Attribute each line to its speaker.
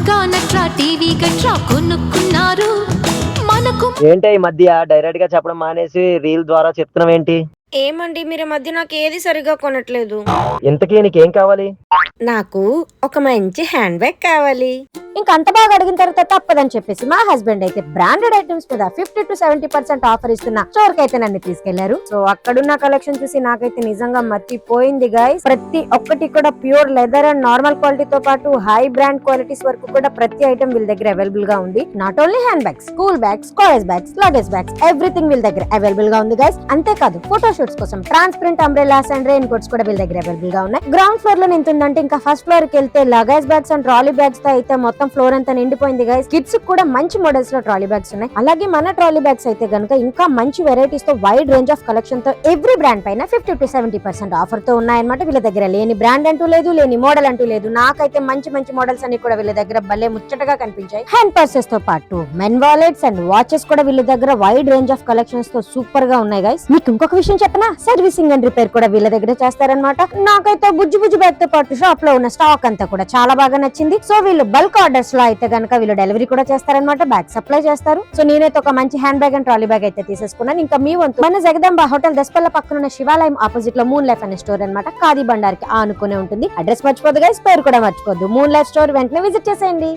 Speaker 1: బాగా నట్రా టీవీ గట్రా కొనుక్కున్నారు మనకు.
Speaker 2: ఏంటి ఈ మధ్య డైరెక్ట్ గా చెప్పడం మానేసి రీల్ ద్వారా చెప్తున్నావు ఏంటి?
Speaker 3: ఏమండి మీరు మధ్య నాకు ఏది సరిగా కొనట్లేదు.
Speaker 2: ఇంతకీ నీకేం కావాలి?
Speaker 3: నాకు ఒక మంచి హ్యాండ్ బ్యాగ్ కావాలి.
Speaker 4: ఇంకా అంత బాగా అడిగిన తర్వాత తప్పదని చెప్పేసి మా హస్బెండ్ అయితే బ్రాండెడ్ ఐటమ్స్ మీద 50 to 70% ఆఫర్ ఇస్తున్న స్టోర్ కి అయితే నన్ను తీసుకెళ్లారు. సో అక్కడున్న కలెక్షన్ చూసి నాకైతే నిజంగా మర్చిపోయింది గైస్. ప్రతి ఒక్కటి కూడా ప్యూర్ లెదర్ అండ్ నార్మల్ క్వాలిటీతో పాటు హై బ్రాండ్ క్వాలిటీస్ వరకు కూడా ప్రతి ఐటమ్ వీళ్ళ దగ్గర అవైలబుల్ గా ఉంది. Not only hand bags, school bags, college bags, luggage bags, everything వీళ్ళ దగ్గర అవైలబుల్ గా ఉంది గైస్. అంతేకాదు ఫోటో షూట్స్ కోసం transparent umbrellas and rain coats కూడా వీళ్ళ దగ్గర అవైలబుల్ గా ఉన్నాయి. గ్రౌండ్ ఫ్లోర్ లో నింతుందంటే ఇంకా ఫస్ట్ ఫ్లోర్ కి వెళ్తే luggage bags and trolley bags తో అయితే మొత్తం ఫ్లోర్ అంతా నిండిపోయింది గైస్. కిడ్స్ కూడా మంచి మోడల్స్ లో ట్రాలీ బ్యాగ్స్ ఉన్నాయి. అలాగే మన ట్రాలీ బ్యాగ్స్ అయితే గనుక ఇంకా మంచి వెరైటీస్ తో వైడ్ రేంజ్ ఆఫ్ కలెక్షన్ తో ఎవ్రీ బ్రాండ్ పైన 50 to 70% ఆఫర్ తో ఉన్నాయన్నమాట. వీళ్ళ దగ్గర లేని బ్రాండ్ అంటూ లేదు, లేని మోడల్ అంటూ లేదు. నాకైతే మంచి మంచి మోడల్స్ అన్ని కూడా వీళ్ళ దగ్గర భలే ముచ్చటగా కనిపించాయి. హ్యాండ్ పర్సెస్ తో పాటు మెన్ వాలెట్స్ అండ్ వాచెస్ కూడా వీళ్ళ దగ్గర వైడ్ రేంజ్ ఆఫ్ కలెక్షన్స్ తో సూపర్ గా ఉన్నాయి గైస్. మీకు ఇంకొక విషయం చెప్పనా, సర్వీసింగ్ అండ్ రిపేర్ కూడా వీళ్ళ దగ్గర చేస్తారనమాట. నాకైతే బుజ్జి బుజ్జి బ్యాగ్ తో పాటు షాప్ లో ఉన్న స్టాక్ అంతా కూడా చాలా బాగా నచ్చింది. సో వీళ్ళు బల్క్ ఆర్డర్స్ లో అయితే గనక వీళ్ళు డెలివరీ కూడా చేస్తారనమాట, బ్యాగ్ సప్లై చేస్తారు. సో నేనైతే ఒక మంచి hand bag and trolley bag అయితే తీసేసుకున్నాను. ఇంకా మీ వంతు మన జగదాంబ హోటల్ దస్పల్ల పక్కన ఉన్న శివాలయం ఆపోజిట్ లో మూన్ లైఫ్ అనే స్టోర్ అనమాట. ఖాదీ బండార్కి ఆనుకునే ఉంటుంది. అడ్రస్ మర్చిపోదు గైస్, పేరు కూడా మర్చిపోద్దు. మూన్ లైఫ్ స్టోర్ వెంటనే విజిట్ చేసేయండి.